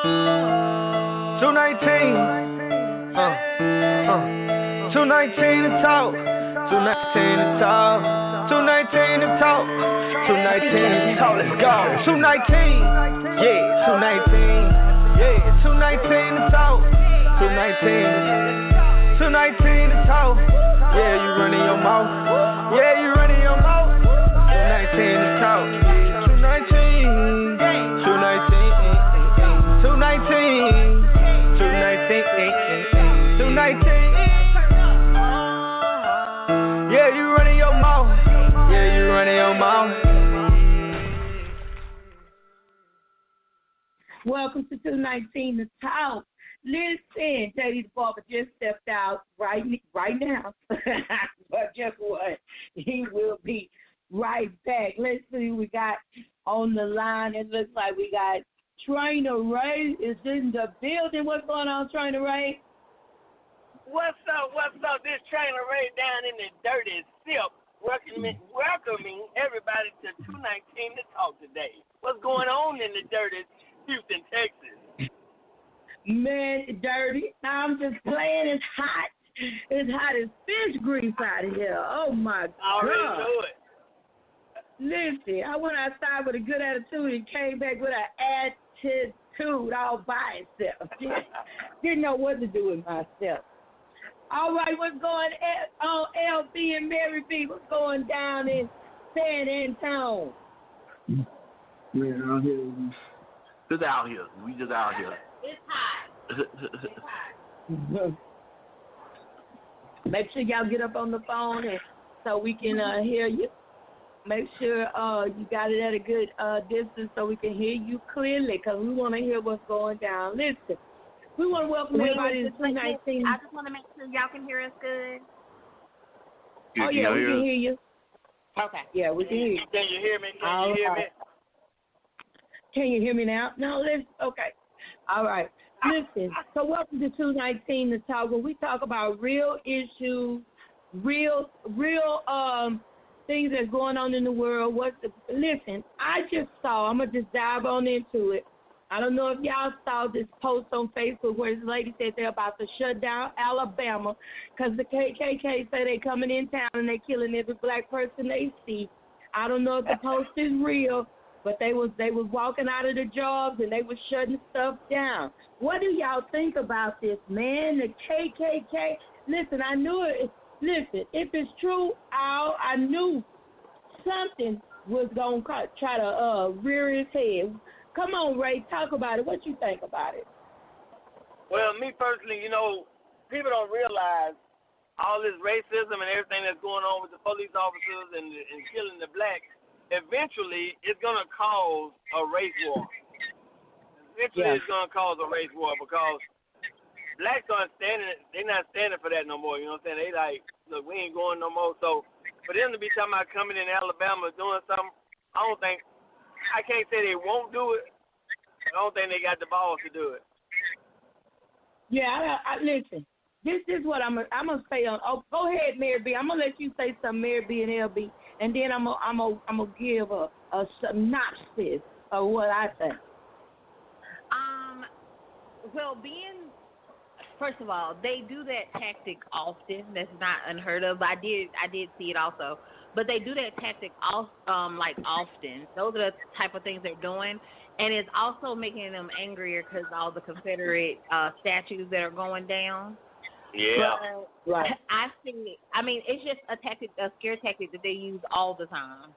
219. 219 to talk. 219 to talk. 219 to talk. 219 to talk. Let's go. 219. Yeah, 219. Yeah, 219 to talk. 219. 219 to talk. Yeah, you running your mouth. Yeah, you running your mouth. 219 to talk. 219. 219. 219. 219. Yeah, you running your mouth. Yeah, you running your mouth. Welcome to 219 to talk. Listen, Teddy the Barber just stepped out right now. But guess what? He will be right back. Let's see who we got on the line. It looks like we got Trainer Ray is in the building. What's going on, Trainer Ray? What's up? This Trainer Ray down in the dirty sip, welcoming everybody to 219 to talk today. What's going on in the dirty Houston, Texas? Man, dirty. I'm just playing. It's hot. It's hot as fish grease out of here. Oh, my God. I already know it. Listen, I went outside with a good attitude and came back with an attitude all by itself. Didn't know what to do with myself. All right, what's going on LB and Mary B? What's going down in San Antonio? Man, out here. Just out here. We just out here. It's hot. It's hot. Make sure y'all get up on the phone and so we can hear you. Make sure you got it at a good distance so we can hear you clearly because we want to hear what's going down. Listen, we want to welcome everybody to 219. I just want to make sure y'all can hear us good. Oh, yeah, we can hear you. Okay. Yeah, we can hear you. Can you hear me? Can you hear me? Can you hear me now? No, okay. All right. Listen, so welcome to 219 to talk. When we talk about real issues, real things that's going on in the world. Listen, I'm going to just dive on into it. I don't know if y'all saw this post on Facebook where this lady said they're about to shut down Alabama because the KKK say they coming in town and they killing every black person they see. I don't know if the post is real, but they was walking out of the jobs and they was shutting stuff down. What do y'all think about this, man? The KKK. Listen, I knew it. Listen, if it's true, I knew something was going to try to rear its head. Come on, Ray, talk about it. What you think about it? Well, me personally, people don't realize all this racism and everything that's going on with the police officers and killing the blacks. Eventually, it's going to cause a race war. It's going to cause a race war because blacks aren't they're not standing for that no more. You know what I'm saying? They like, look, we ain't going no more. So for them to be talking about coming in Alabama doing something, I can't say they won't do it. I don't think they got the balls to do it. Yeah, listen. This is what I'm gonna say on. Oh, go ahead, Mary B. I'm gonna let you say something, Mary B and LB, and then I'm gonna give a synopsis of what I think. Well, first of all, they do that tactic often. That's not unheard of. I did see it also, but they do that tactic often. Those are the type of things they're doing, and it's also making them angrier because all the Confederate statues that are going down. Yeah. But right. It's just a scare tactic that they use all the time.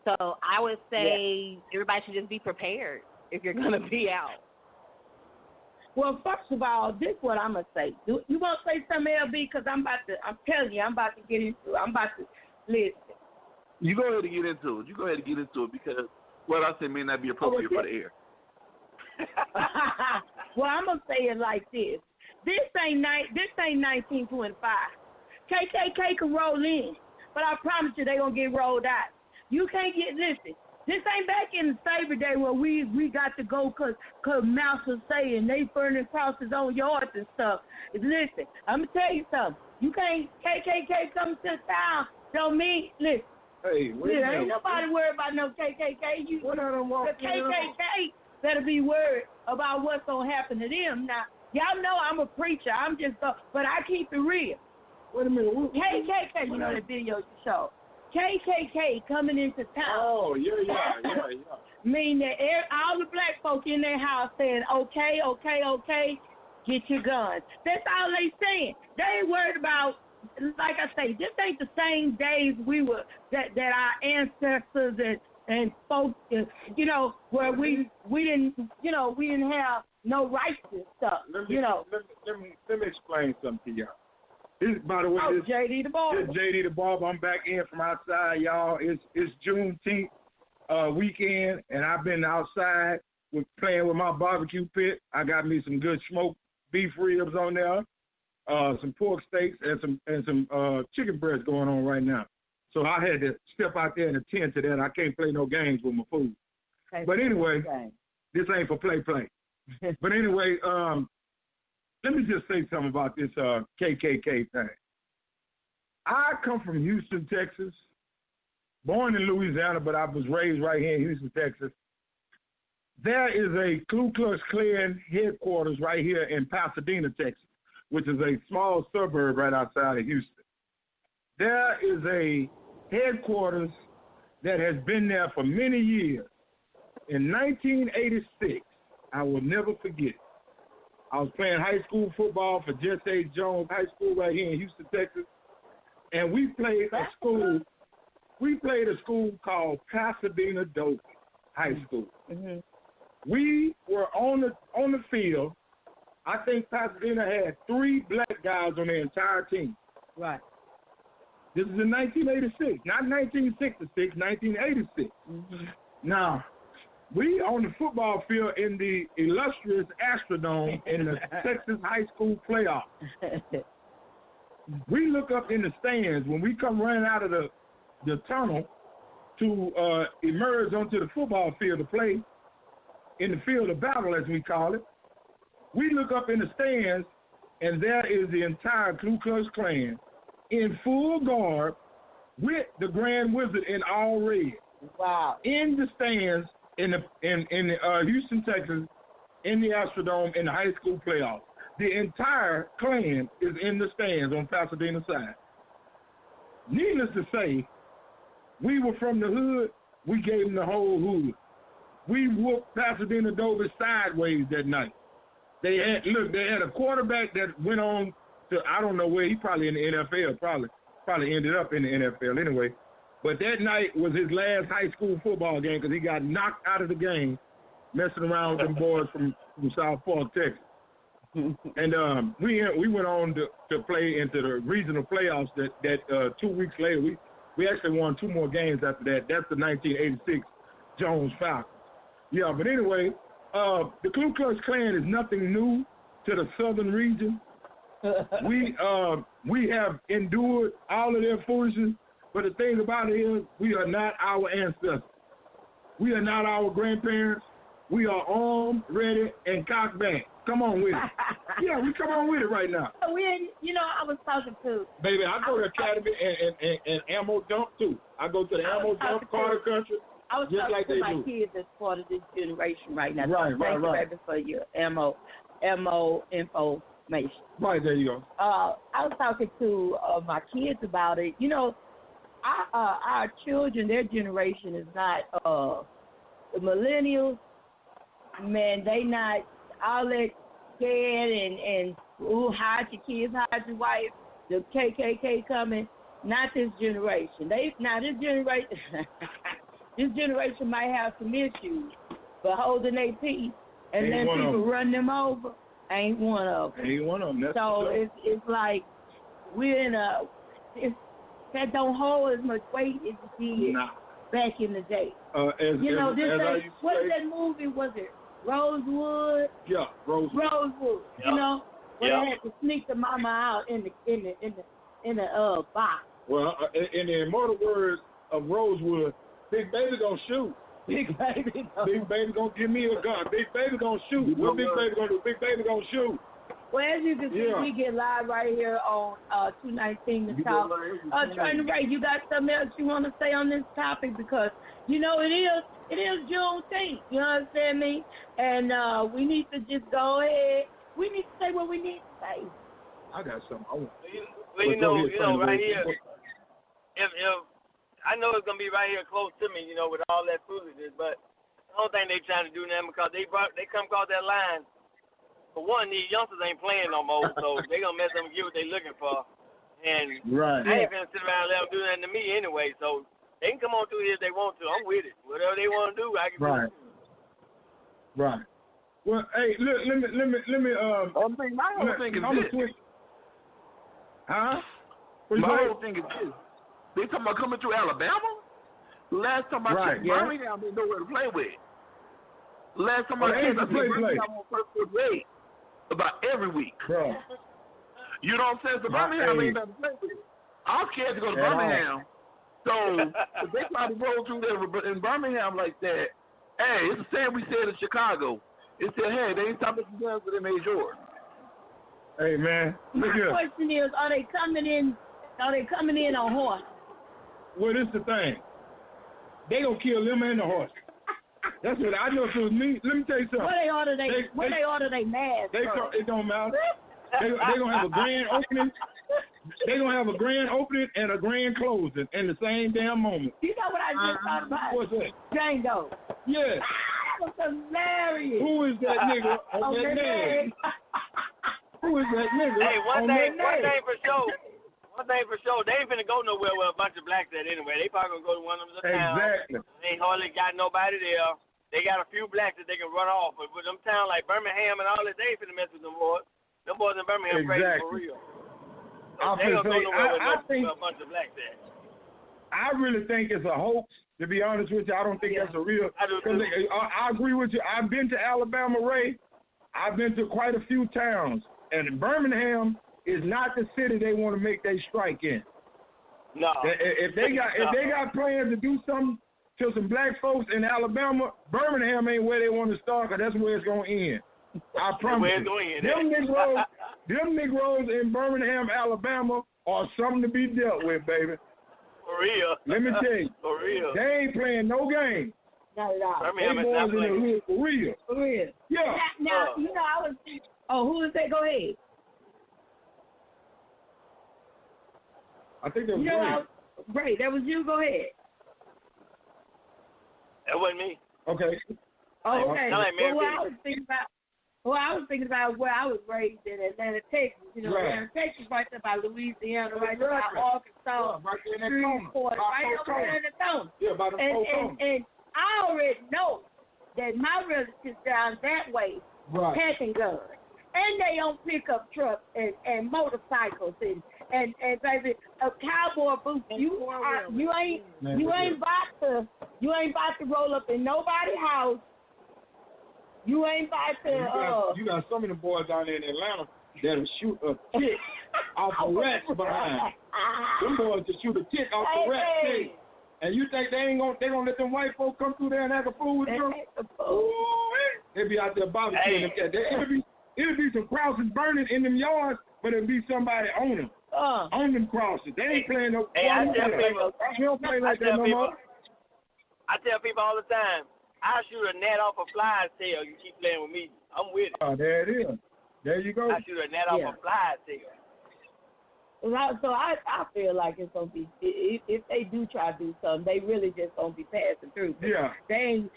So I would say everybody should just be prepared if you're going to be out. Well, first of all, this is what I'm going to say. You want to say something, LB? Because I'm telling you, I'm about to get into it. I'm about to listen. You go ahead and get into it. Because what I say may not be appropriate for the air. Well, I'm going to say it like this. This ain't 1925. KKK can roll in, but I promise you they going to get rolled out. You can't listen. This ain't back in the slavery day where we got to go cause Mouse was saying they burning crosses on yards and stuff. Listen, I'm going to tell you something. You can't, KKK come to town, don't mean, listen. Hey, ain't nobody worried about no KKK. The KKK better be worried about what's gonna happen to them. Now, y'all know I'm a preacher. I'm just, but I keep it real. Wait a minute. KKK, you know that video you showed. KKK coming into town. Oh, yeah. Mean that all the black folk in their house saying, okay, get your guns. That's all they saying. They ain't worried about, like I say, this ain't the same days we were, that our ancestors and folks, you know, where we didn't have no rights and stuff, Let me explain something to y'all. This, by the way, JD the Barber. This JD the Barber. I'm back in from outside, y'all. It's Juneteenth weekend, and I've been outside playing with my barbecue pit. I got me some good smoked beef ribs on there, some pork steaks, and some chicken breasts going on right now. So I had to step out there and attend to that. I can't play no games with my food. But anyway, this ain't for play. But anyway, let me just say something about this KKK thing. I come from Houston, Texas, born in Louisiana, but I was raised right here in Houston, Texas. There is a Ku Klux Klan headquarters right here in Pasadena, Texas, which is a small suburb right outside of Houston. There is a headquarters that has been there for many years. In 1986, I will never forget, I was playing high school football for Jesse H. Jones High School right here in Houston, Texas, and we played a school called Pasadena Doak High School. Mm-hmm. We were on the field. I think Pasadena had 3 black guys on their entire team. Right. This is in 1986, not 1966, 1986. Mm-hmm. Now, we on the football field in the illustrious Astrodome in the Texas High School playoff. We look up in the stands when we come running out of the tunnel to emerge onto the football field to play in the field of battle, as we call it. We look up in the stands, and there is the entire Ku Klux Klan in full garb with the Grand Wizard in all red. Wow. In the stands in Houston, Texas, in the Astrodome in the high school playoff. The entire Klan is in the stands on Pasadena side. Needless to say, we were from the hood. We gave them the whole hood. We whooped Pasadena Dover sideways that night. They had a quarterback that went on to, I don't know where, he probably in the NFL, probably ended up in the NFL anyway. But that night was his last high school football game because he got knocked out of the game messing around with them boys from South Park, Texas. And we went on to play into the regional playoffs that 2 weeks later. We actually won 2 more games after that. That's the 1986 Jones Falcons. Yeah, but anyway, the Ku Klux Klan is nothing new to the southern region. We have endured all of their foolishness, but the thing about it is we are not our ancestors. We are not our grandparents. We are armed, ready, and cocked back. Come on with it. Yeah, we come on with it right now. I was talking to... Baby, I go to Academy and ammo dump, too. I go to the ammo dump, Carter Country. I was talking to my kids as part of this generation right now. Right. Thank you, baby, for your ammo information. Right, there you go. I was talking to my kids about it. You know, our children, their generation is not the millennials. Man, they not all that scared and hide your kids, hide your wife. The KKK coming. Not this generation. This generation might have some issues, but holding their peace and letting people run them over ain't one of them. Ain't one of them. So it's like we're in that don't hold as much weight as it did back in the day. What is that movie? Was it Rosewood? Yeah, Rosewood. Yep. You know, where they had to sneak the mama out in the box. Well, in the immortal words of Rosewood, Big Baby gonna shoot. Big Baby gonna give me a gun. Big Baby gonna shoot. What Big Baby gonna do? Big Baby gonna shoot. Well, as you can see, we get live right here on 219 The Talk. Trainer Ray, you got something else you want to say on this topic? Because, you know, it is It is Juneteenth. You understand me? And we need to just go ahead. We need to say what we need to say. I got something. I want. Well, you know, right here. If I know it's gonna be right here close to me, with all that foolishness, but I don't think they trying to do nothing because they come across that line. For one, these youngsters ain't playing no more, so they gonna mess up and get what they looking for. And I ain't gonna sit around and let them do nothing to me anyway. So they can come on through here if they want to. I'm with it. Whatever they want to do, I can do it. Right. Well, hey, look, let me. My whole thing is this. Huh? My whole thing is this. They talking about coming through Alabama? Last time I checked, Birmingham ain't nowhere to play with. Last time I checked, I think Birmingham on first 48 about every week. Bro. You know what I'm saying? So Birmingham ain't nothing to play with. I'm scared to go to Birmingham. So if they try to roll through there in Birmingham like that, hey, it's the same we said in Chicago. It said, hey, they ain't stopping the guns, but they made yours. Hey, man. Look here. My question is, are they coming in on horse? Well, this is the thing. They gonna kill them and the horse. That's what I know. If it was me, let me tell you something. Where they order they masks? It don't matter. They gonna have a grand opening. They gonna have a grand opening and a grand closing in the same damn moment. You know what I just thought about? What's that? Django. Yeah. That was hilarious. Who is that nigga on that name? Who is that nigga? Hey, one thing for sure. One thing for sure, they ain't finna go nowhere where a bunch of blacks at anyway. They probably gonna go to one of them little towns. Exactly. They ain't hardly got nobody there. They got a few blacks that they can run off. But with them towns like Birmingham and all that, they ain't finna mess with them boys. Them boys in Birmingham crazy for real. They don't go nowhere where a bunch of blacks at. I really think it's a hoax. To be honest with you, I don't think that's a real. I do too. I agree with you. I've been to Alabama, Ray. I've been to quite a few towns, and Birmingham is not the city they want to make their strike in. No. If they got plans to do something to some black folks in Alabama, Birmingham ain't where they want to start, because that's where it's going to end. I promise you. Them Negroes in Birmingham, Alabama are something to be dealt with, baby. For real. Let me tell you. For real. They ain't playing no game. Not at all. Birmingham is not playing. For real. For real. Yeah. Now, I was thinking, who is that? Go ahead. I think that was Ray, that was you. Go ahead. That wasn't me. Okay. Oh, okay. Like I was thinking about where I was raised in Atlanta, Texas. Atlanta, Texas, right there by Louisiana, right there by Arkansas, right there in that corner. right over there in the corner. Yeah, by the and I already know that my relatives down that way packing guns. And they own pickup trucks and motorcycles and baby, a cowboy boots. You ain't about to roll up in nobody's house. You ain't about to. You got some of the boys down there in Atlanta that'll shoot a tick off a rat behind. Them boys just shoot a tick off the rat thing. And you think they gonna let them white folks come through there and act a fool with them? They be out there barbecuing. It'll be some crosses burning in them yards, but it'll be somebody on them. On them crosses. They ain't playing no. Hey, I tell people. You don't play like that no more. I tell people all the time, I shoot a net off a fly's tail. You keep playing with me. I'm with it. Oh, there it is. There you go. I shoot a net off a fly's tail. So I feel like it's gonna be, if they do try to do something, they really just gonna be passing through. Yeah. They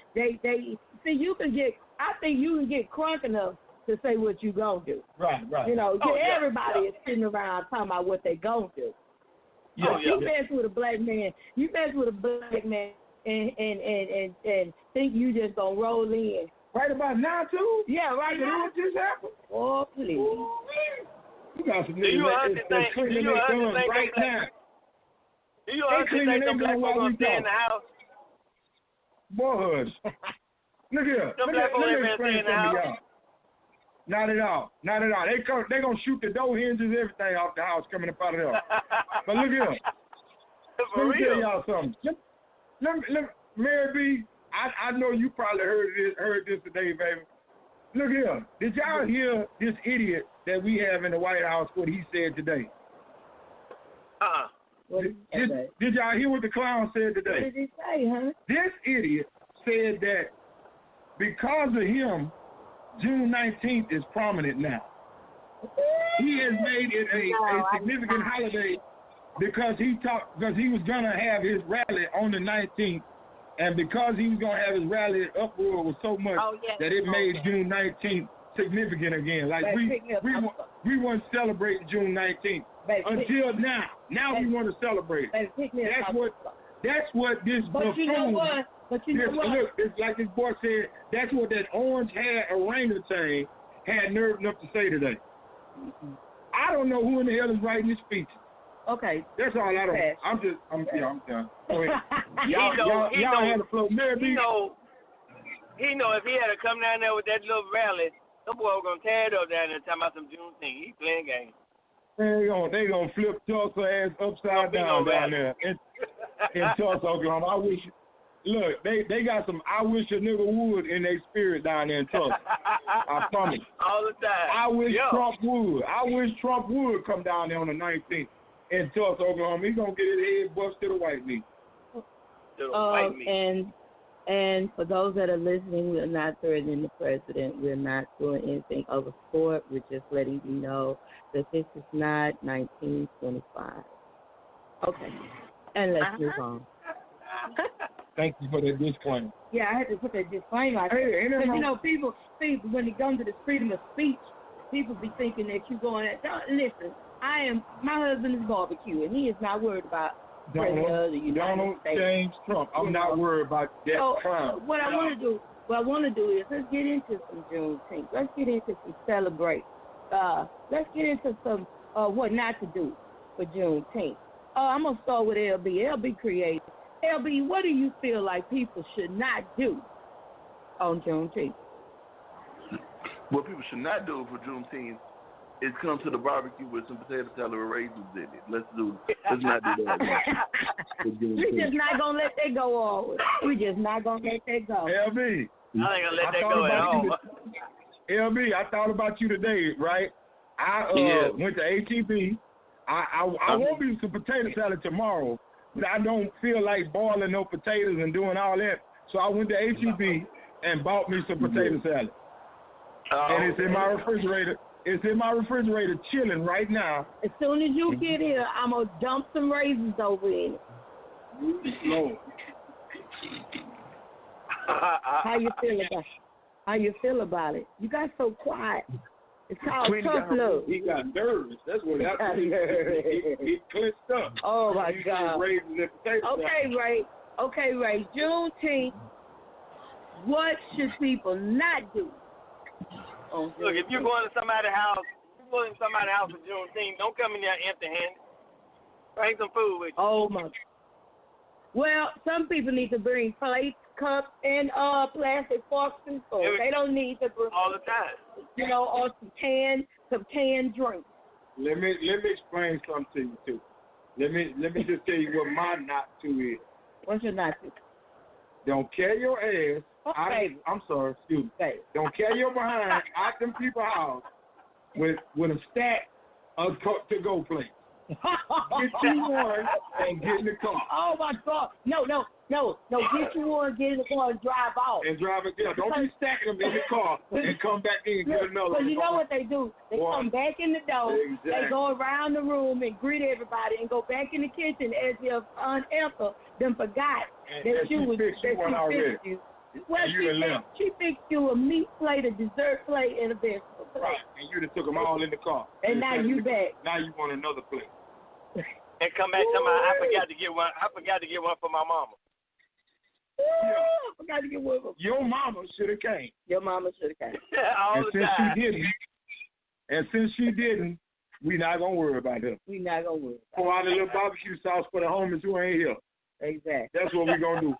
see, you can get. I think you can get crunk enough to say what you gonna do. Right. Everybody is sitting around talking about what they gonna do. You mess with a black man. And think you just gonna roll in. Right about now too? Yeah, right now. What just happened? Oh, please. You got some niggas that's cleaning their guns right now. Do you honestly think some black folks gonna stay in the house? Boy, look here. Some black folks ain't gonna stay in the house. Not at all. They gonna shoot the door hinges, everything off the house coming up out of there. But look here. For Let me real. tell y'all something. Mary B, I know you probably heard this today, baby. Look here. Did y'all hear this idiot that we have in the White House, what he said today? What Did y'all hear what the clown said today? did he say, huh? This idiot said that because of him, June 19th is prominent now. He has made it a significant holiday because he was gonna have his rally on the 19th, and because he was gonna have his rally, the uproar was so much that it made June 19th significant again. Like we weren't celebrating June 19th until now. Now we want to celebrate. That's what this But you know what? But you know what? Look, it's like this boy said, that's what that orange-haired orangutan had nerve enough to say today. I don't know who in the hell is writing this speech. Okay. That's all I don't. I'm done. Go ahead. Y'all had a flow. He know if he had to come down there with that little rally, some boy was gonna tear it up down there talking about some Juneteenth. He playing games. They gonna flip Tulsa ass upside down there in Tulsa, Oklahoma. I wish. Look, they got some I wish a nigga would in their spirit down there in Tulsa. I promise. All the time. I wish Trump would. I wish Trump would come down there on the 19th in Tulsa, Oklahoma. He's gonna get his head bust to the white meat. And for those that are listening, we're not threatening the president. We're not doing anything over sport. We're just letting you know that this is not 1925. Okay. And let's move on. Thank you for that disclaimer. Yeah, I had to put that disclaimer out there. Because, you know, people, when it comes to this freedom of speech, people be thinking that you're going at, listen, my husband is barbecue, and he is not worried about Donald James Trump. I'm not worried about that crime. What I want to do is let's get into some Juneteenth. Let's get into some celebrate. Let's get into some what not to do for Juneteenth. I'm going to start with LB. LB created. LB, what do you feel like people should not do on Juneteenth? What people should not do for Juneteenth is come to the barbecue with some potato salad with raisins in it. Let's not do that. We're just not going to let that go on. We're just not going to let that go. LB. I ain't going to let that go at all. LB, I thought about you today, right? I went to H-E-B. I want me some potato salad tomorrow, but I don't feel like boiling no potatoes and doing all that. So I went to H-E-B and bought me some potato salad. And it's in my refrigerator. It's in my refrigerator chilling right now. As soon as you get here, I'm going to dump some raisins over in it. Lord. How you feel about it? You got so quiet. It's called tough love. He got nervous. That's what happened. He clenched up. Oh, my God. Okay, Ray. Juneteenth, what should people not do? Look, if you're going to somebody's house, for Juneteenth, don't come in there empty-handed. Bring some food with you. Oh, my God. Well, some people need to bring plates, cups, and plastic forks and spoons. They don't need to bring all the time. You know, or some canned drinks. Let me explain something to you too. Let me just tell you what my not to is. What's your not to? Don't carry your ass. I'm sorry, excuse me. Don't carry your behind out them people's house with a stack of to-go plates. Get you one and get in the car. Oh my God! No! Get you one, get in the car, and drive off. And drive it. Yeah, don't be stacking them in the car and come back in and get another. Because you know what they do? They come back in the door. Exactly. They go around the room and greet everybody, and go back in the kitchen as if Aunt Ethel then forgot that she fixed you. Well, she fixed you a meat plate, a dessert plate, and a vegetable plate. Right, and you just took them all in the car. And now you back. Now you want another plate. And come back to I forgot to get one. I forgot to get one for my mama. Yeah. I forgot to get one for your mama. Should have came. Your mama should have came. All the time. Since she didn't, we not gonna worry about her. We not gonna worry. Pour out a little barbecue sauce for the homies who ain't here. Exactly. That's what we gonna do.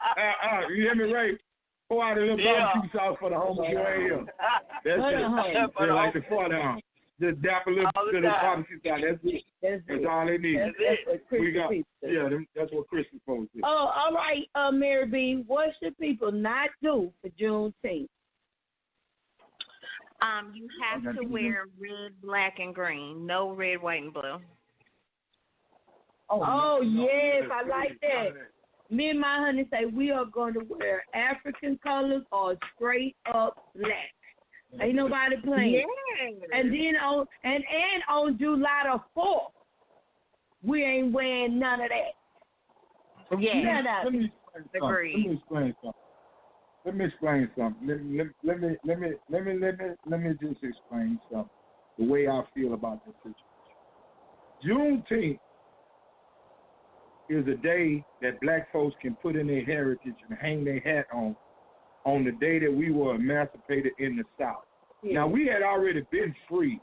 You hear me, Ray? Pour out a little barbecue sauce for the homies who ain't here. That's it. They like the 40-ounce. Just dap a little bit of barbecue sauce. That's it. That's all they need. We got. That's what Christmas folks do. Oh, all right, Mary B. What should people not do for Juneteenth? You have to wear red, black, and green. No red, white, and blue. Oh yes, I like that. me and my honey say we are going to wear African colors or straight up black. Ain't nobody playing. Yeah. And then on July the 4th, we ain't wearing none of that. Yeah. None of Let it. me explain something. Let me explain something. Let me just explain something. The way I feel about this situation. Juneteenth is a day that black folks can put in their heritage and hang their hat on the day that we were emancipated in the South. Yeah. Now, we had already been free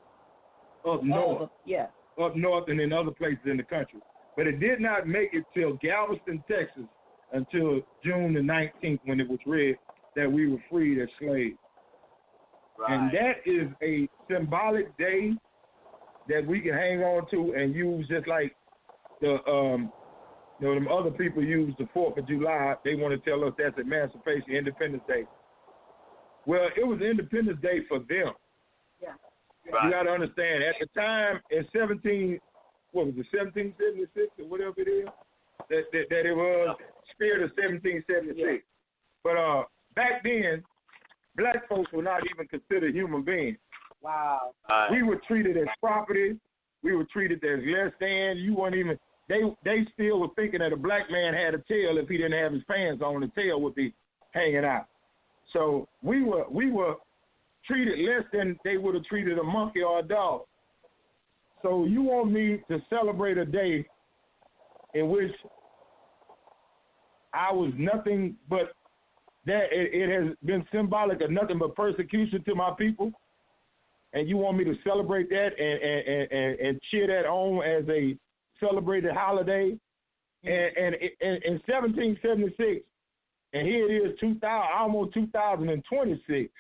up north. Yeah. Up north and in other places in the country. But it did not make it till Galveston, Texas, until June the 19th when it was read that we were freed as slaves. Right. And that is a symbolic day that we can hang on to and use just like the them other people use the 4th of July. They want to tell us that's Emancipation, Independence Day. Well, it was Independence Day for them. Yeah. Right. You got to understand, at the time, in 1776 or whatever it is, that it was spirit of 1776. Yeah. But back then, black folks were not even considered human beings. Wow. We were treated as property. We were treated as less than. You weren't even. They still were thinking that a black man had a tail if he didn't have his pants on. The tail would be hanging out. So we were treated less than they would have treated a monkey or a dog. So you want me to celebrate a day in which I was nothing but that it has been symbolic of nothing but persecution to my people, and you want me to celebrate that and cheer that on as a celebrated holiday? And in 1776, and here it is, almost 2026,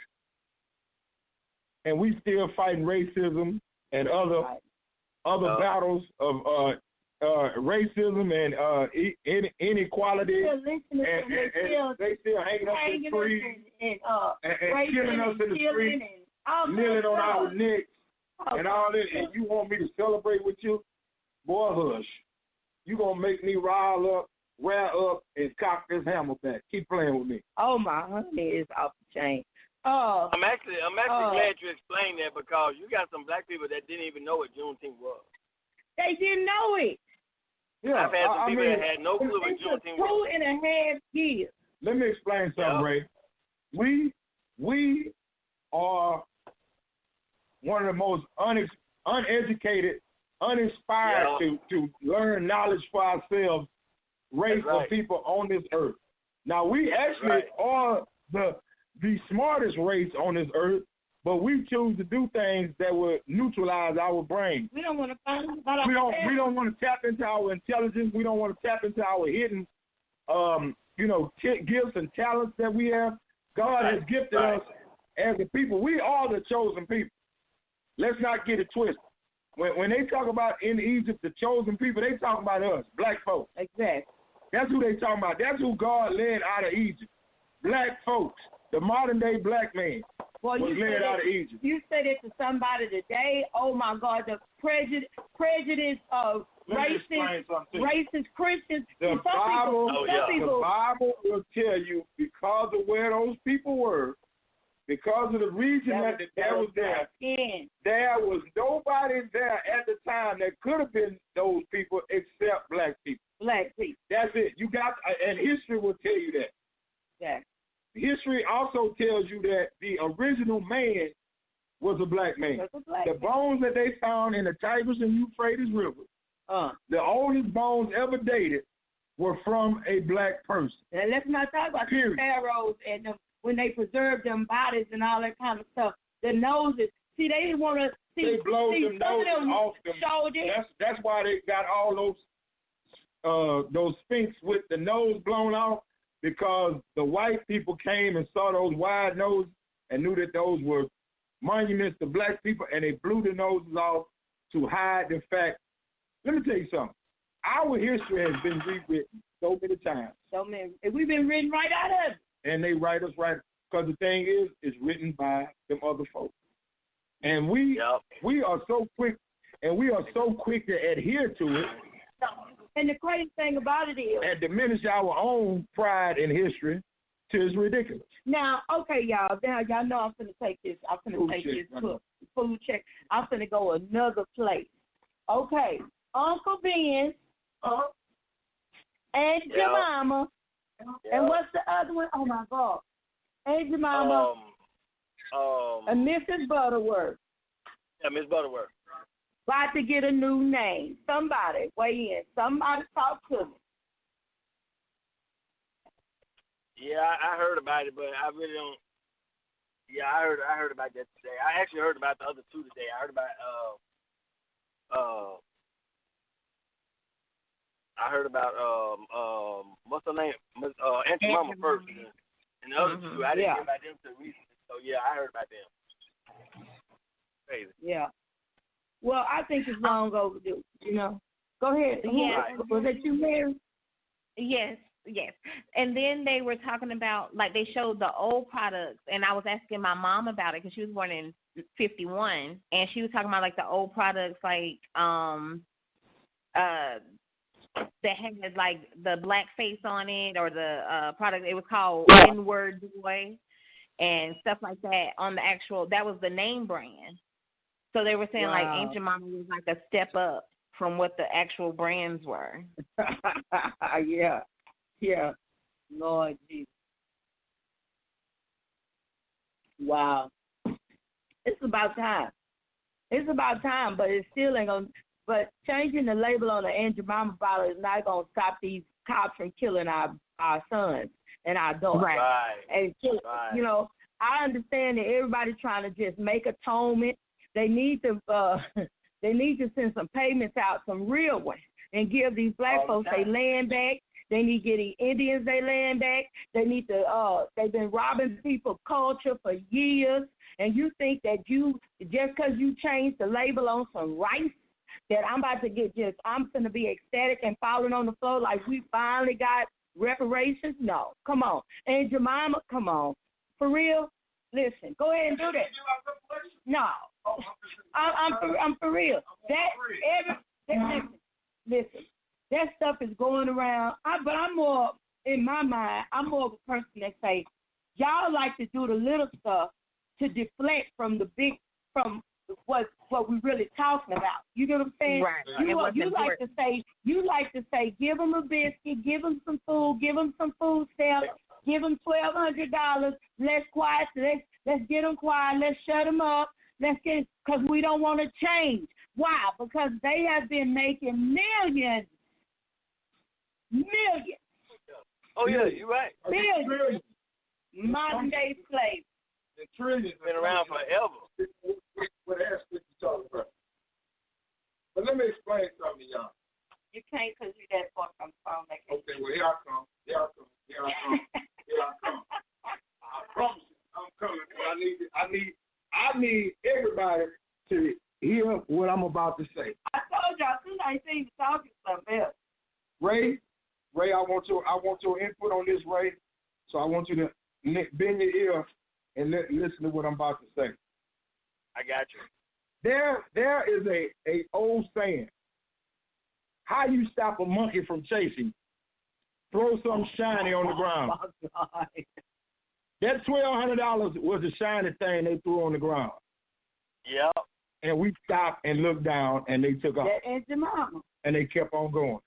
and we still fighting racism and other battles of racism and inequality. They still hanging up in the trees and killing us in the street, kneeling on our necks and all that. And you want me to celebrate with you? Boy, hush. You gonna make me rile up, wear up, and cock this hammer back. Keep playing with me. Oh, my honey is off the chain. I'm actually glad you explained that, because you got some black people that didn't even know what Juneteenth was. They didn't know it. Yeah, I've had some people that had no clue what It's Juneteenth was. 2.5 years. Let me explain something, Ray. We are one of the most uneducated, uninspired to learn knowledge for ourselves race of people on this earth. Now, we actually are the smartest race on this earth, but we choose to do things that would neutralize our brain. We don't want to find out about We don't want to tap into our intelligence. We don't want to tap into our hidden, gifts and talents that we have. God has gifted us as a people. We are the chosen people. Let's not get it twisted. When they talk about in Egypt, the chosen people, they talk about us, black folks. Exactly. That's who they talking about. That's who God led out of Egypt. Black folks. The modern day black man was led out of Egypt. You said it to somebody today. Oh my God, the prejudice of racist Christians. The Bible will tell you, because of where those people were, because of the region that was there, there was nobody there at the time that could have been those people except black people. Black people. That's it. You got, and history will tell you that. Yeah. History also tells you that the original man was a black man. The bones that they found in the Tigris and Euphrates River, the oldest bones ever dated, were from a black person. And let's not talk about the pharaohs and when they preserved them bodies and all that kind of stuff. The noses. See, they didn't want to see. They blow them noses off them. That's why they got all those sphinx with the nose blown off. Because the white people came and saw those wide noses and knew that those were monuments to black people, and they blew the noses off to hide the fact. Let me tell you something. Our history has been rewritten so many times. So many. We've been written right out of it. And they write us right. Because the thing is, it's written by them other folks. And we are so quick, to adhere to it. And the crazy thing about it is, and diminish our own pride in history to is ridiculous. Now, okay, y'all. Now, y'all know I'm finna take this. I'm finna Food take check, this brother. food check. I'm finna go another place. Okay, Uncle Ben, and Jemima, and what's the other one? Oh my God, and Jemima, and Mrs. Butterworth. Yeah, Miss Butterworth. About to get a new name. Somebody weigh in. Somebody talk to me. Yeah, I heard about it, but I really don't. Yeah, I heard about that today. I actually heard about the other two today. I heard about what's her name? Aunt Mama first, and the other two I didn't hear about them till recently. So yeah, I heard about them. Crazy. Yeah. Well, I think it's long overdue. You know. Go ahead. Yeah. Was that you, Mary? Yes. And then they were talking about, like, they showed the old products, and I was asking my mom about it because she was born in 51, and she was talking about, like, the old products, like, that had, like, the black face on it, or the product, it was called N-Word Boy, and stuff like that on the actual, that was the name brand. So they were saying, like, Aunt Jemima was, like, a step up from what the actual brands were. Yeah, Lord Jesus. Wow. It's about time. But it still ain't going to, but changing the label on the Aunt Jemima bottle is not going to stop these cops from killing our sons and our daughters. Right. And you know, I understand that everybody's trying to just make atonement. They need to send some payments out, some real ones, and give these black folks their land back. They need to get the Indians their land back. They need to. They've been robbing people's culture for years, and you think that you just because you changed the label on some rice that I'm about to I'm going to be ecstatic and falling on the floor like we finally got reparations? No, come on, and Jemima, come on, for real. Listen, go ahead and do that. No, I'm for real. Listen. That stuff is going around, but I'm more, in my mind, I'm more of a person that say, y'all like to do the little stuff to deflect from the big, from what we really talking about. You get what I'm saying? Right. You like to say, give them a biscuit, give them some food, give them some food stamps, give them $1,200. Let's quiet. Let's get them quiet. Let's shut them up. Because we don't want to change. Why? Because they have been making millions. Oh yeah, you're right. Millions. Modern day slaves. The trillions been around forever. What aspect you talking about? But let me explain something to y'all. You can't because you're that far from the phone. Okay, well here I come. I promise you, I'm coming. I need everybody to hear what I'm about to say. I told y'all 219 to talking something else. Ray, I want your input on this, Ray. So I want you to bend your ear and listen to what I'm about to say. I got you. There is a old saying. How you stop a monkey from chasing? Throw something shiny on the ground. Oh, God. That $1,200 was a shiny thing they threw on the ground. Yep. And we stopped and looked down, and they took off. That Aunt Jemima. And they kept on going.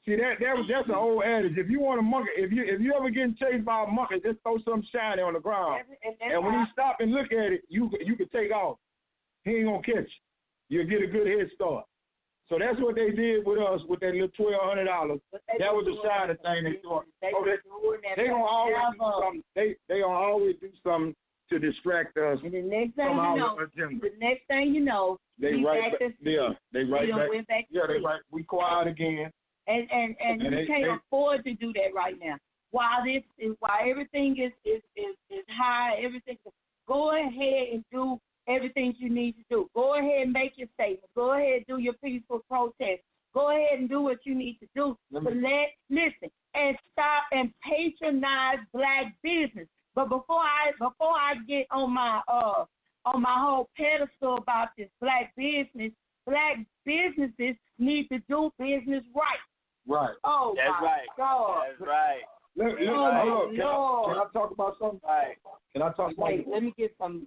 See, that's an old adage. If you want a monkey, if you ever getting chased by a monkey, just throw something shiny on the ground. And when he stop and look at it, you can take off. He ain't gonna catch you. You'll get a good head start. So that's what they did with us with that little $1,200. That was the shiny thing they thought. They gonna always do something. They gonna always do something to distract us. And the next thing you know, they right back. Yeah, they right back. Yeah, they right. We quiet again. And you can't afford to do that right now. While everything is high, everything. Go ahead and do everything you need to do. Go ahead and make your statement. Go ahead and do your peaceful protest. Go ahead and do what you need to do. Listen and stop and patronize black business. But before I get on my whole pedestal about this black businesses need to do business right. Right. Oh, That's my right. God. That's right. Oh, Can I talk about something? Right. Can I talk about Wait, let me get some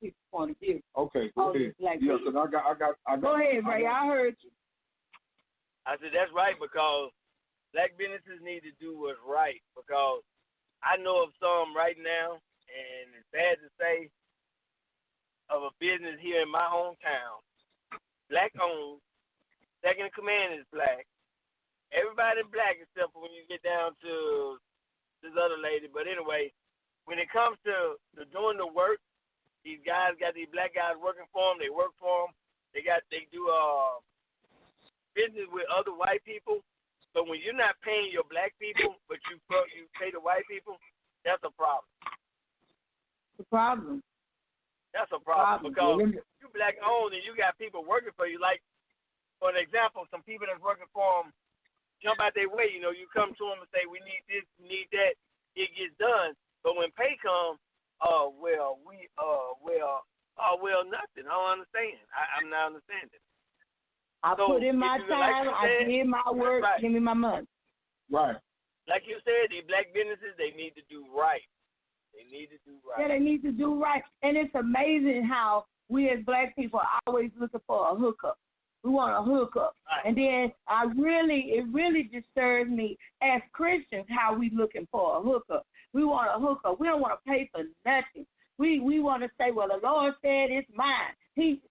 people's point of view. Okay, go ahead. Like Yeah, because I got. Go ahead, Ray. I heard you. I said that's right because black businesses need to do what's right because I know of some right now, and it's bad to say, of a business here in my hometown, black owned, second in command is black. Everybody black except for when you get down to this other lady. But anyway, when it comes to doing the work, these guys got these black guys working for them. They work for them. They do business with other white people. But when you're not paying your black people, but you pay the white people, that's a problem. The problem. That's a problem because you black owned and you got people working for you. Like, for an example, some people that's working for them jump out their way. You know, you come to them and say, we need this, we need that. It gets done. But when pay comes, nothing. I don't understand. I'm not understanding. I put in my time. Like I did my work. Right. Give me my money. Right. Like you said, these black businesses, they need to do right. They need to do right. Yeah, they need to do right. And it's amazing how we as black people are always looking for a hookup. We want a hookup. Right. And then it really disturbs me as Christians how we looking for a hookup. We want a hookup. We don't want to pay for nothing. We want to say, well, the Lord said it's mine. He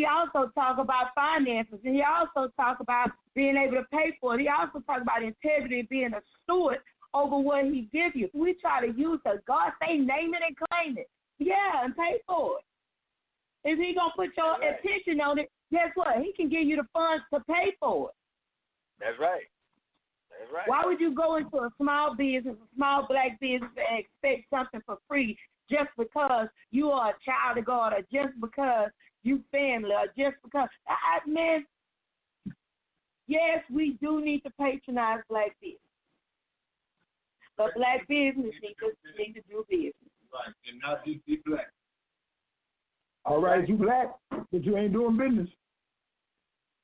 also talk about finances, and he also talk about being able to pay for it. He also talk about integrity, being a steward over what he gives you. We try to use the God say name it and claim it. Yeah, and pay for it. If he going to put your attention on it, guess what? He can give you the funds to pay for it. That's right. That's right. Why would you go into a small business, a small black business, and expect something for free just because you are a child of God or just because you family or just because, man, yes, we do need to patronize black business. But black business need to do business. Right, and not just be black. All right, you black, but you ain't doing business.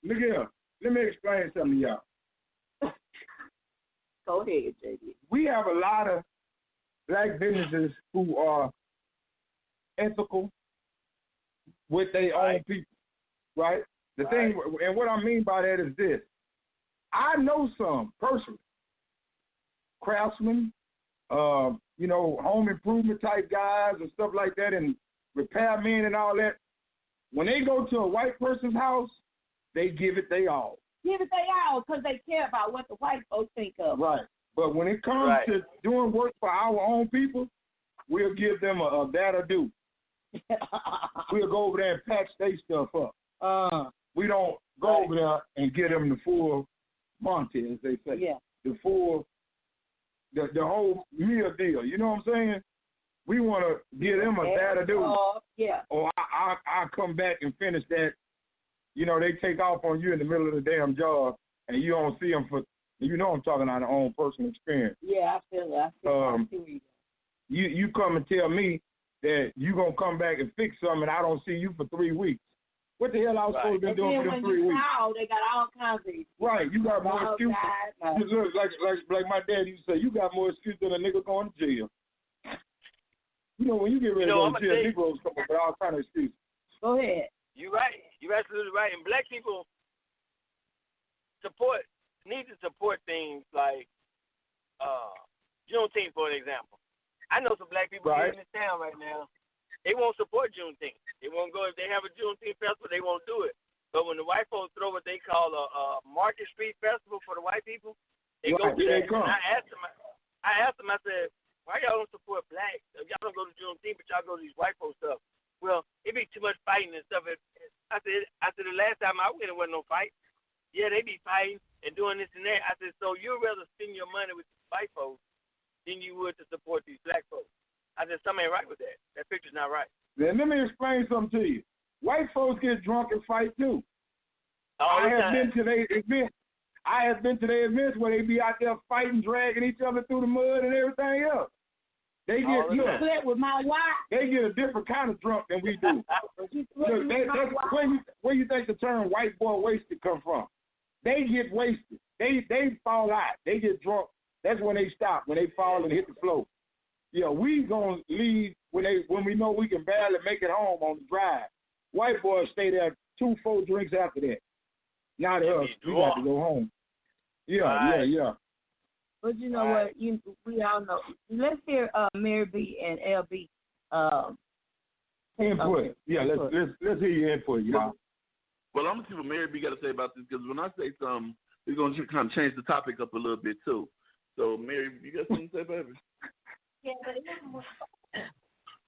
Look here, let me explain something to y'all. Go ahead, JD. We have a lot of black businesses who are ethical with their own people, right? The thing, and what I mean by that is this. I know some personally, craftsmen, home improvement type guys and stuff like that, and repairmen and all that. When they go to a white person's house, they give it they all. Give it they all because they care about what the white folks think of. Right. But when it comes to doing work for our own people, we'll give them a that'll do. We'll go over there and patch their stuff up. We don't go over there and get them the full Monty, as they say. Yeah. The full, the whole meal deal. You know what I'm saying? We want to give them a that'll do. Yeah. Or I'll come back and finish that. You know, they take off on you in the middle of the damn job, and you don't see them for, you know I'm talking out of own personal experience. Yeah, I feel it. You come and tell me that you going to come back and fix something, and I don't see you for 3 weeks. What the hell I was supposed to be doing for them 3 weeks? They got all kinds of excuses. Right, you got more excuses. Look, like my dad used to say, you got more excuses than a nigga going to jail. You know, when you get ready to go to jail, Negroes come up with all kinds of excuses. Go ahead. You're right. You're absolutely right. And black people need to support things like Juneteenth, for an example. I know some black people here in this town right now. They won't support Juneteenth. They won't go. If they have a Juneteenth festival, they won't do it. But when the white folks throw what they call a Market Street Festival for the white people, they go to that. And I asked them, I said, why y'all don't support blacks? Y'all don't go to Juneteenth, but y'all go to these white folks stuff. Well, it be too much fighting and stuff. I said the last time I went, there wasn't no fight. Yeah, they be fighting and doing this and that. I said, so you'd rather spend your money with these white folks than you would to support these black folks. I said, something ain't right with that. That picture's not right. Then let me explain something to you. White folks get drunk and fight too. I have been to their events where they be out there fighting, dragging each other through the mud and everything else. They get with my wife. They get a different kind of drunk than we do. Look, where you think the term white boy wasted come from? They get wasted. they fall out. They get drunk. That's when they stop, when they fall and hit the floor. Yeah, we gonna leave when we know we can barely make it home on the drive. White boys stay there 2-4 drinks after that. Now to us, we got to go home. Yeah, yeah. But you know what? We all know. Let's hear Mary B and LB input. Okay. Yeah, let's hear your input, y'all. Well, I'm gonna see what Mary B got to say about this, because when I say something, we're gonna kind of change the topic up a little bit too. So, Mary, you got something to say, baby? Yeah, but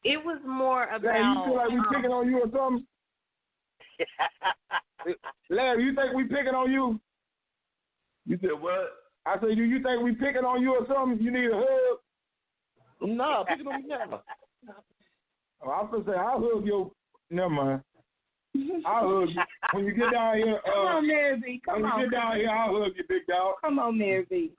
it was more about. Larry, you feel like we picking on you or something? Larry, you think we picking on you? You said what? I said, do you think we picking on you or something? You need a hug? No, picking on me now. Oh, I was gonna say I'll hug you. Never mind. I'll hug you when you get down here. Come on, Mary B. Come on. When you get down here, I'll hug you, big dog. Come on, Mary B.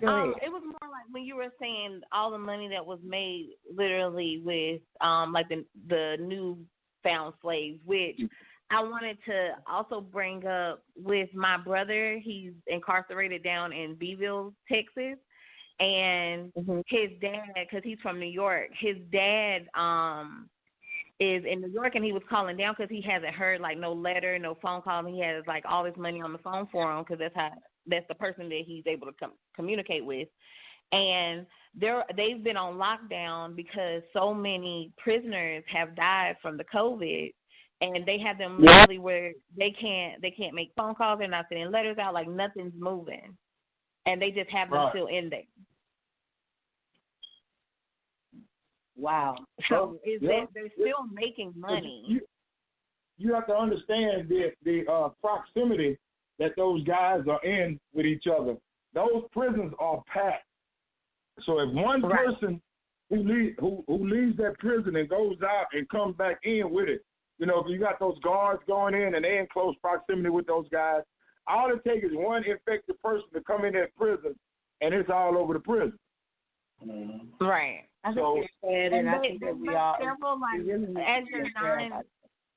It was more like when you were saying all the money that was made literally with like the new found slaves, which I wanted to also bring up with my brother. He's incarcerated down in Beeville, Texas, and his dad, because he's from New York, his dad is in New York, and he was calling down because he hasn't heard like no letter, no phone call. He has like all his money on the phone for him because that's the person that he's able to communicate with. And they've been on lockdown because so many prisoners have died from the COVID, and they have them literally where they can't make phone calls. They're not sending letters out, like nothing's moving, and they just have them still in there. Wow. So that they're still making money. You have to understand the proximity that those guys are in with each other. Those prisons are packed. So if one person who leaves that prison and goes out and comes back in with it, you know, if you got those guards going in and they're in close proximity with those guys, all it takes is one infected person to come in that prison, and it's all over the prison. Right. I think it's sad, and I think that we all several, like, as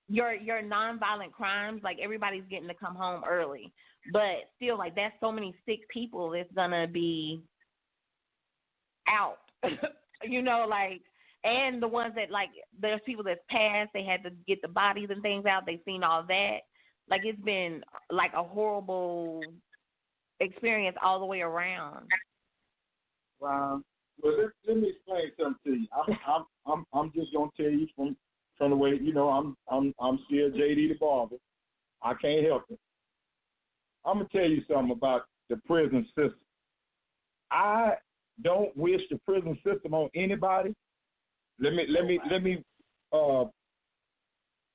your nonviolent crimes, like everybody's getting to come home early, but still, like that's so many sick people that's gonna be out, you know, like, and the ones that like there's people that's passed, they had to get the bodies and things out. They've seen all that. Like it's been like a horrible experience all the way around. Wow. Well, let me explain something to you. I'm just gonna tell you from the way, you know, I'm still JD the barber. I can't help it. I'm gonna tell you something about the prison system. I don't wish the prison system on anybody. Let me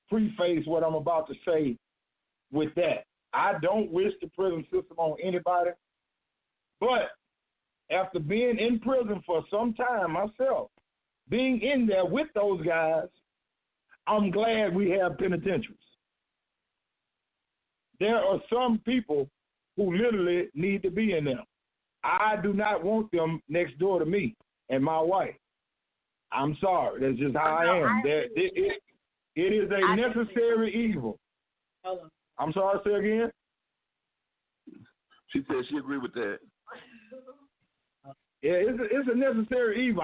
preface what I'm about to say with that. I don't wish the prison system on anybody, but after being in prison for some time myself, being in there with those guys, I'm glad we have penitentiaries. There are some people who literally need to be in them. I do not want them next door to me and my wife. I'm sorry. That's just how I am. It is a necessary evil. I'm sorry, say again? She said she agreed with that. Yeah, it's a necessary evil.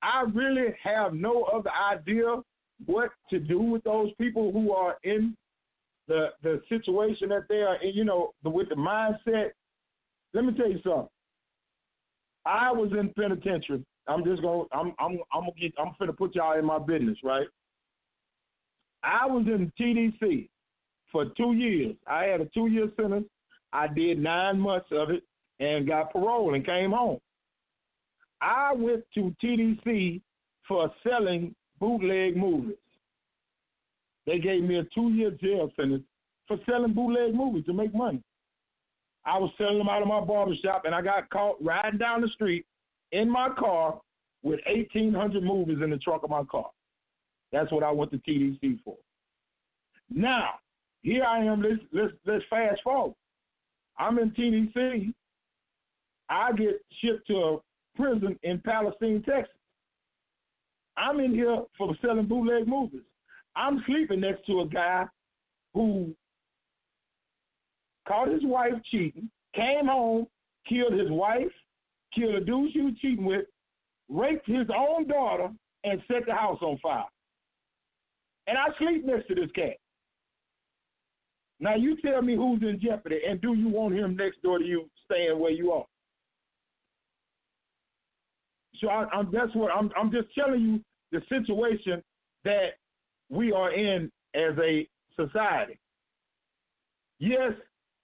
I really have no other idea what to do with those people who are in the situation that they are in, you know, with the mindset. Let me tell you something. I was in penitentiary. I'm finna put y'all in my business, right? I was in TDC for 2 years. I had a 2-year sentence. I did 9 months of it and got parole and came home. I went to TDC for selling bootleg movies. They gave me a 2-year jail sentence for selling bootleg movies to make money. I was selling them out of my barbershop, and I got caught riding down the street in my car with 1,800 movies in the trunk of my car. That's what I went to TDC for. Now, here I am. Let's fast forward. I'm in TDC. I get shipped to a prison in Palestine, Texas. I'm in here for selling bootleg movies. I'm sleeping next to a guy who caught his wife cheating, came home, killed his wife, killed a dude she was cheating with, raped his own daughter, and set the house on fire. And I sleep next to this cat. Now you tell me who's in jeopardy, and do you want him next door to you, staying where you are? So I'm just telling you the situation that we are in as a society. Yes,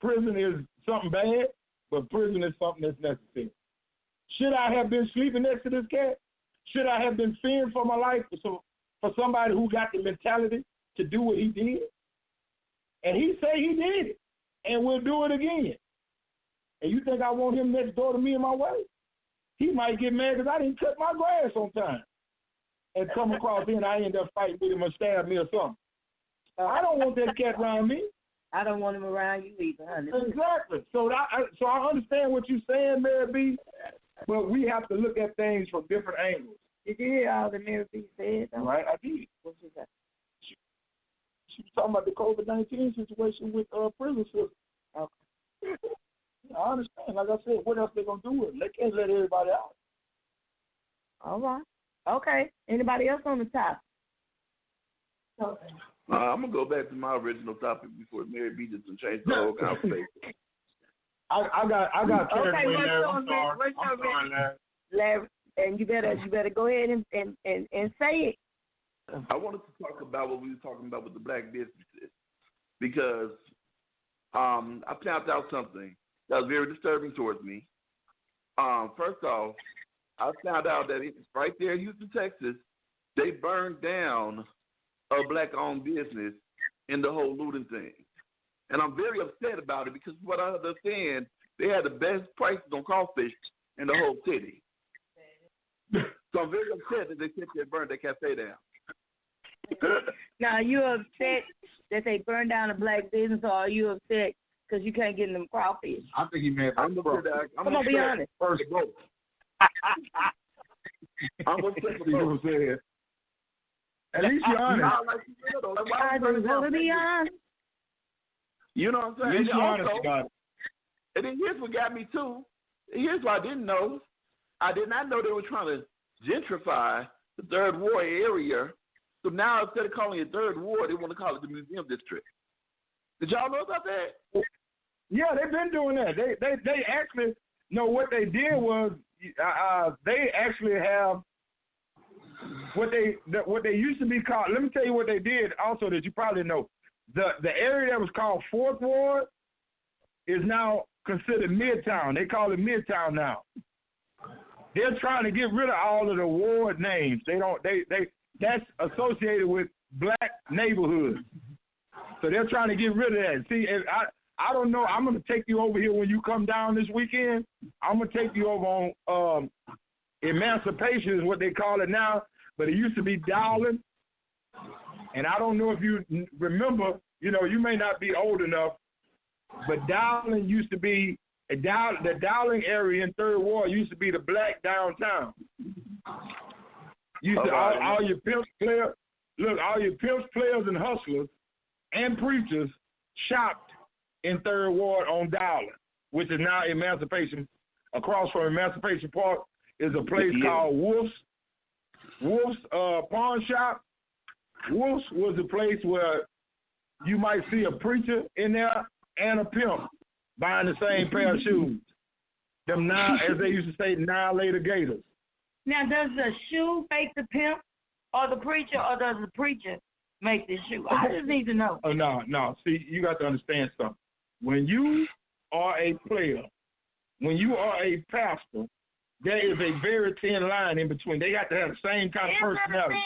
prison is something bad, but prison is something that's necessary. Should I have been sleeping next to this cat? Should I have been fearing for my life for somebody who got the mentality to do what he did? And he say he did it, and will do it again. And you think I want him next door to me and my wife? He might get mad because I didn't cut my grass on time. And come across here and I end up fighting with him or stab me or something. I don't want that cat around me. I don't want him around you either, honey. Exactly. So I understand what you're saying, Mary B., but we have to look at things from different angles. Did you hear all that Mary B. said? Right, I did. What she said? She was talking about the COVID-19 situation with prison system. Okay. I understand. Like I said, what else they going to do with it? They can't let everybody out. All right. Okay. Anybody else on the top? Okay. I'm going to go back to my original topic before Mary B. just changed the whole conversation. I got okay, what's your Larry, and you better go ahead and say it. I wanted to talk about what we were talking about with the black businesses because I found out something that was very disturbing towards me. First off, I found out that it's right there in Houston, Texas, they burned down a black-owned business in the whole looting thing. And I'm very upset about it because what I understand, they had the best prices on crawfish in the whole city. So I'm very upset that they said they burned that cafe down. Now, are you upset that they burned down a black business, or are you upset because you can't get them crawfish? I think he meant I'm upset. Come on, be honest. First of all. I'm upset for both. At least you're honest. I just want to be honest. You know what I'm saying? At least you're honest about it. And then here's what got me too. Here's what I didn't know. I did not know they were trying to gentrify the Third Ward area. So now instead of calling it Third Ward, they want to call it the Museum District. Did y'all know about that? Yeah, they've been doing that. They actually know what they did was they actually have what they used to be called. Let me tell you what they did also that you probably know. The area that was called Fourth Ward is now considered Midtown. They call it Midtown now. They're trying to get rid of all of the ward names. That's associated with black neighborhoods. So they're trying to get rid of that. See, I don't know. I'm going to take you over here when you come down this weekend. I'm going to take you over on Emancipation is what they call it now, but it used to be Dowling. And I don't know if you remember, you may not be old enough, but Dowling used to be, the Dowling area in Third Ward used to be the black downtown. All your pimps players, all your pimps, players, and hustlers and preachers shopped in Third Ward on Dowling, which is now Emancipation. Across from Emancipation Park is a place called Wolf's Pawn Shop. Wolf's was a place where you might see a preacher in there and a pimp buying the same pair of shoes. Them now, as they used to say, Annihilator Gators. Now, does the shoe make the pimp or the preacher, or does the preacher make the shoe? I just need to know. Oh, no. See, you got to understand something. When you are a player, when you are a pastor, there is a very thin line in between. They got to have the same kind of personality.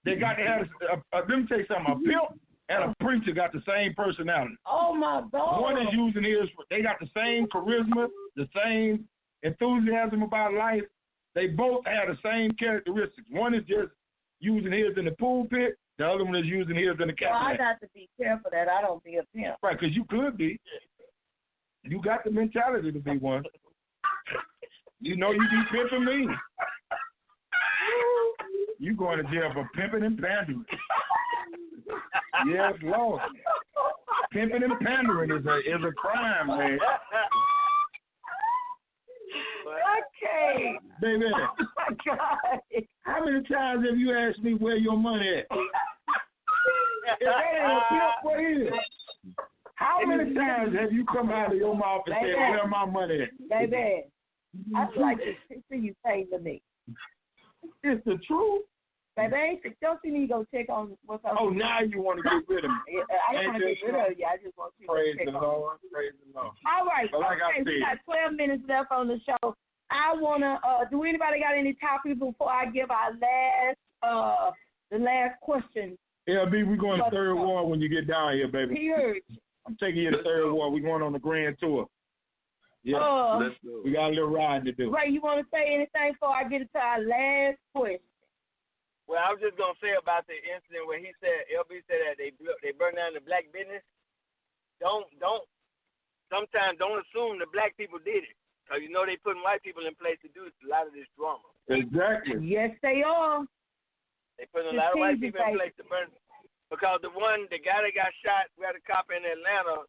They got to have, let me tell you something, a pimp and a preacher got the same personality. Oh, my God. One is using his, they got the same charisma, the same enthusiasm about life. They both have the same characteristics. One is just using his in the pulpit. The other one is using his in the cabinet. Well, I got to be careful that I don't be a pimp. Right, because you could be. You got the mentality to be one. You know you be pimping me. You going to jail for pimping and pandering. Yes, Lord. pimping and pandering is a crime, man. Okay. Baby. Oh my God. How many times have you asked me where your money at? If that ain't a pimp, what is? How many times have you come out of your mouth and said, where my money at? Baby, I'd like to see you pay for me. It's the truth. Baby, don't you need to go check on what's up? Oh, now you want to get rid of me. I don't want to get rid of you. I just want you Praise to check the on Lord. Praise the Lord. All right. But like I okay, we said, got 12 minutes left on the show. I want to, do anybody got any topics before I give our the last question? LB, we're going to third ward when you get down here, baby. Period. I'm taking you to third ward. We're going on the grand tour. Yeah, Let's go. we got a little riding to do. Ray, you want to say anything before I get to our last question? Well, I was just gonna say about the incident where he said LB said that they burned down the black business. Sometimes don't assume the black people did it, because you know they putting white people in place to do a lot of this drama. Exactly. Yes, they are. They putting a lot of white people in place to burn. Because the guy that got shot, we had a cop in Atlanta.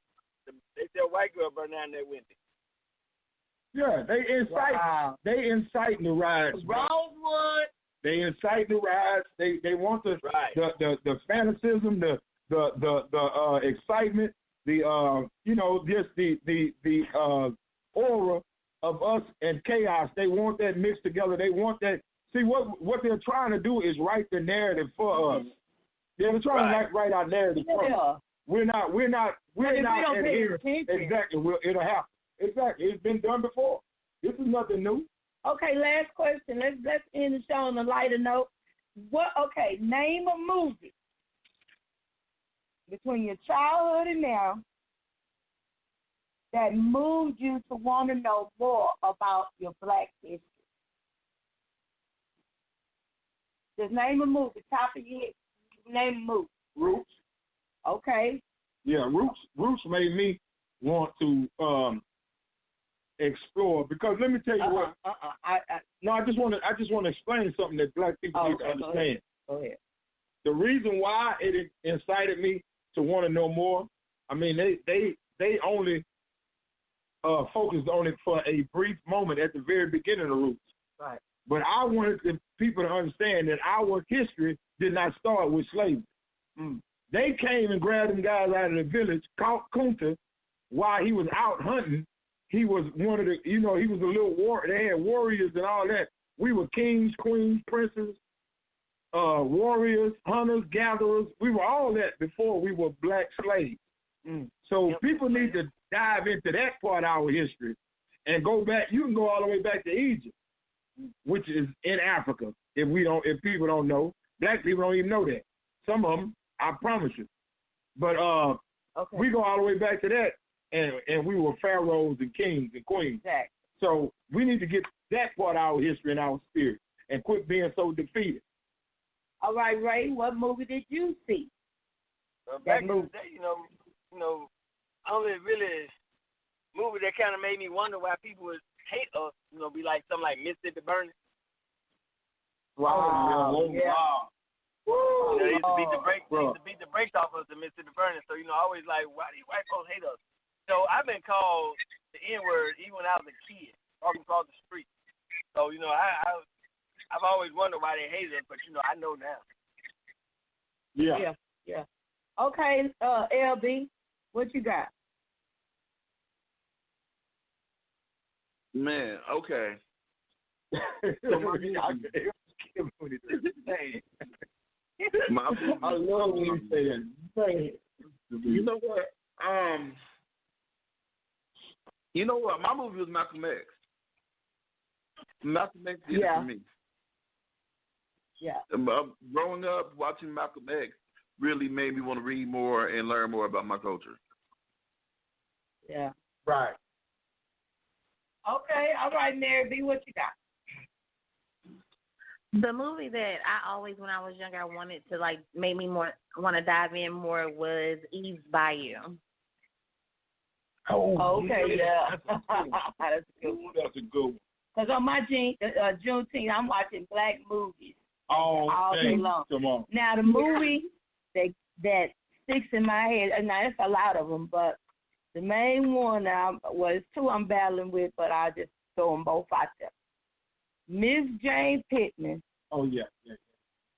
They said a white girl burned down their window. Yeah, they inciting the riots. Rosewood. They incite the riots. They want the fanaticism, the excitement, just the aura of us and chaos. They want that mixed together. They want that. See, what they're trying to do is write the narrative for us. They're trying to write our narrative for us. We're not adhering. Exactly. It'll happen. Exactly. It's been done before. This is nothing new. Okay, last question. Let's end the show on a lighter note. Name a movie between your childhood and now that moved you to want to know more about your black history. Just name a movie. Top of your head. Name a movie. Roots. Okay. Yeah, Roots made me want to explore, because let me tell you what. I just want to explain something that black people need to understand. Go ahead. The reason why it incited me to want to know more, I mean, they only focused on it for a brief moment at the very beginning of Roots. Right. But I wanted the people to understand that our history did not start with slavery. They came and grabbed them guys out of the village, caught Kunta while he was out hunting. He was one of the, he was a little they had warriors and all that. We were kings, queens, princes, warriors, hunters, gatherers. We were all that before we were black slaves. So people need to dive into that part of our history and go back. You can go all the way back to Egypt, which is in Africa. If people don't know, black people don't even know that. Some of them, I promise you. But we go all the way back to that. And we were pharaohs and kings and queens. Exactly. So we need to get that part of our history and our spirit and quit being so defeated. All right, Ray, what movie did you see? Back in the day, only really movie that kind of made me wonder why people would hate us, be like something like Mississippi Burning. Wow. Yeah. They used to beat the brakes off us, the Mississippi Burning. So, I always like, why do you white folks hate us? So I've been called the N-word even when I was a kid, walking across the street. So, I've always wondered why they hate us, but, I know now. Yeah. Okay, LB, what you got? Man, okay. I love when you say that. You know what? My movie was Malcolm X. Malcolm X did it for me. Yeah. Growing up, watching Malcolm X really made me want to read more and learn more about my culture. Yeah. Right. Okay. All right, Mary B., what you got? The movie that I always, when I was younger, I wanted to made me more want to dive in more was Eve's Bayou. Oh, okay, yeah. That's a good one. Because on my Juneteenth, I'm watching black movies all day long. Come on. Now, the movie that sticks in my head, and now it's a lot of them, but the main one was two I'm battling with, but I just throw them both out there. Miss Jane Pittman. Oh, yeah.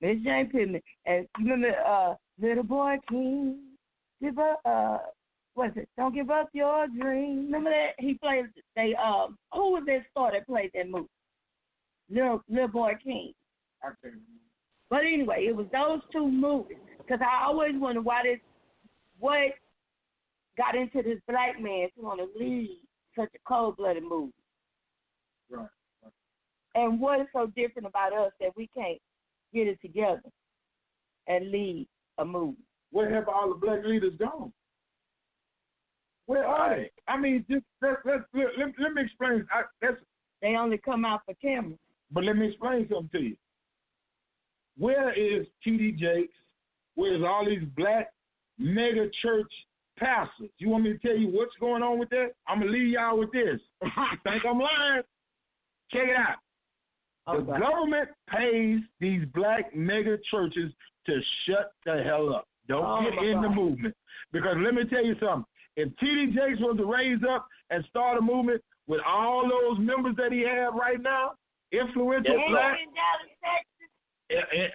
Miss Jane Pittman. And remember, Little Boy King, give up, what's it? Don't give up your dream. Remember that? He played, who was that star that played that movie? Little Boy King. I can't remember. But anyway, it was those two movies. Because I always wonder what got into this black man to want to lead such a cold-blooded movie. Right. And what is so different about us that we can't get it together and lead a movie? Where have all the black leaders gone? Where are they? I mean, just let me explain. They only come out for camera. But let me explain something to you. Where is T.D. Jakes? Where's all these black mega church pastors? You want me to tell you what's going on with that? I'm going to leave y'all with this. Think I'm lying? Check it out. The government pays these black mega churches to shut the hell up. Don't get in the movement. Because let me tell you something. If T.D. Jakes was to raise up and start a movement with all those members that he has right now, influential black,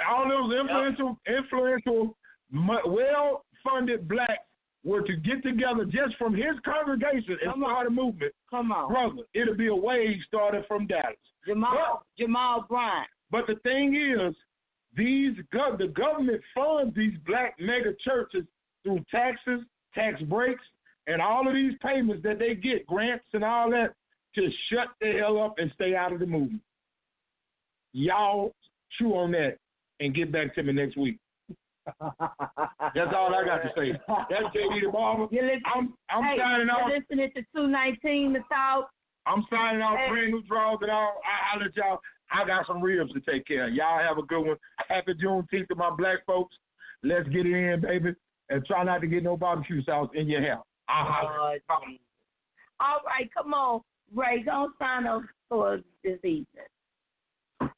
all those influential, well-funded blacks were to get together just from his congregation and start a movement, brother, it'll be a wave started from Dallas. Jamal Bryant. But the thing is, the government funds these black mega churches through taxes, tax breaks, and all of these payments that they get, grants and all that, to shut the hell up and stay out of the movement. Y'all chew on that and get back to me next week. That's all I got to say. That's JD the Barber. I'm signing off. You're listening to 219 The Talk. I'm signing off. Brand new draws and all. I'll let y'all. I got some ribs to take care of. Y'all have a good one. Happy Juneteenth to my black folks. Let's get it in, baby. And try not to get no barbecue sauce in your hair. All right, come on, Ray. Don't sign up for this evening.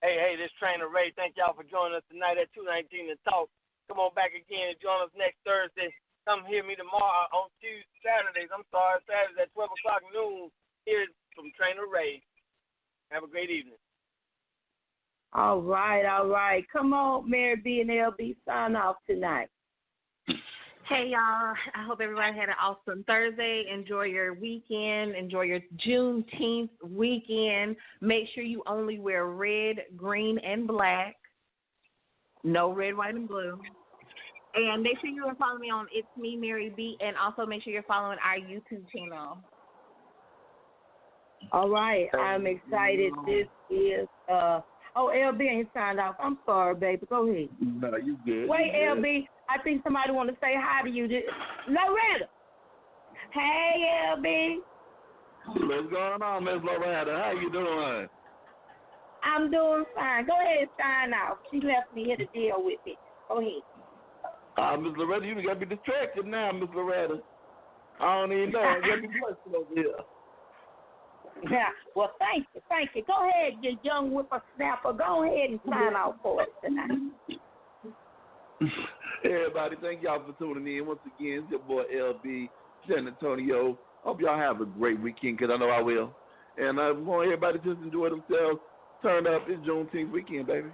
Hey, this Trainer Ray. Thank y'all for joining us tonight at 219 The Talk. Come on back again and join us next Thursday. Come hear me tomorrow on Saturdays at 12 o'clock noon. Here's from Trainer Ray. Have a great evening. All right. Come on, Mary B and LB, sign off tonight. Hey, y'all. I hope everybody had an awesome Thursday. Enjoy your weekend. Enjoy your Juneteenth weekend. Make sure you only wear red, green, and black. No red, white, and blue. And make sure you're following me on It's Me, Mary B, and also make sure you're following our YouTube channel. All right. I'm excited. This is, LB ain't signed off. I'm sorry, baby. Go ahead. No, you good. Wait, you good. LB. I think somebody want to say hi to you. Loretta. Hey, LB. What's going on, Miss Loretta? How you doing? I'm doing fine. Go ahead and sign off. She left me here to deal with it. Go ahead. Miss Loretta, you got me distracted now, Miss Loretta. I don't even know. I got me blushing over here. Yeah. Well, thank you. Go ahead, you young whippersnapper. Go ahead and sign off for us tonight. Hey, everybody, thank y'all for tuning in. Once again, it's your boy LB, San Antonio. Hope y'all have a great weekend, because I know I will. And I want everybody to just enjoy themselves. Turn up. It's Juneteenth weekend, baby.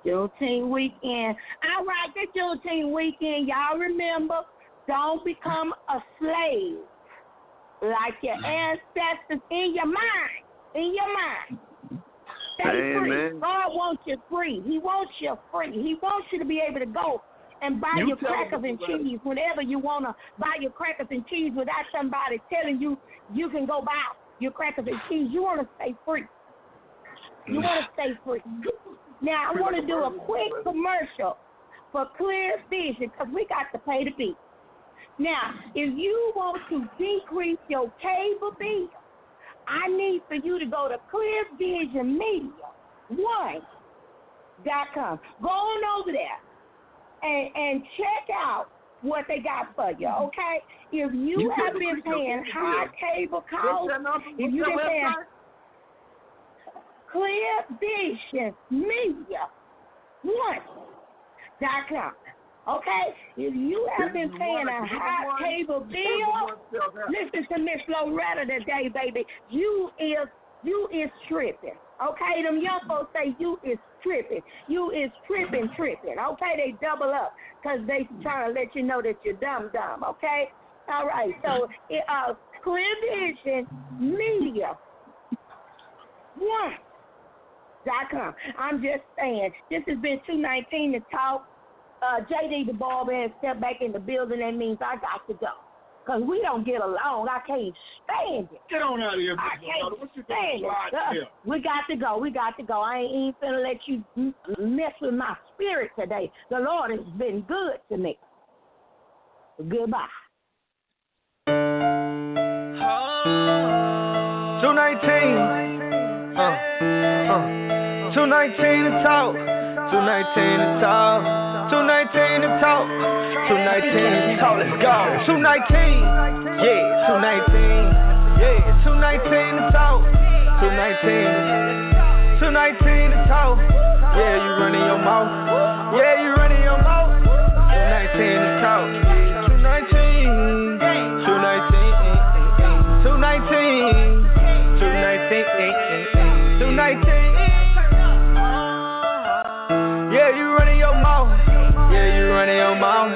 Juneteenth weekend. All right, this Juneteenth weekend, y'all remember, don't become a slave like your ancestors in your mind. Stay free. God wants you free. He wants you free. He wants you to be able to go and buy your crackers and cheese whenever you want to buy your crackers and cheese without somebody telling you you can go buy your crackers and cheese. You want to stay free. Now, I want to do a quick commercial for Clear Vision because we got to pay the bill. Now, if you want to decrease your cable bill, I need for you to go to clearvisionmedia1.com. Go on over there and check out what they got for you, okay? If you have been paying high cable costs, if you've been paying clearvisionmedia1.com. Okay? If you have been paying a high cable bill, listen to Miss Loretta today, baby. You is tripping. Okay? Them young folks say you is tripping. You is tripping. Okay? They double up because they trying to let you know that you're dumb. Okay? All right. So, Clear Vision Media. .com. I'm just saying, this has been 219 to talk. JD the barber has stepped back in the building. That means I got to go. Because we don't get along. I can't stand it. Get on out of here, I can't what you stand it. We got to go. I ain't even finna let you mess with my spirit today. The Lord has been good to me. Goodbye. 219. 219 to talk. 219 to talk. 219 to talk. 219 to talk. Let's go. 219. Yeah, 219. Yeah, 219 to talk. 219. 219 to talk. Yeah, you running your mouth. Yeah, you running your mouth. 219 to talk. 219. 219. 219. 219. Yeah, you running your mouth. Yeah, you running your mouth.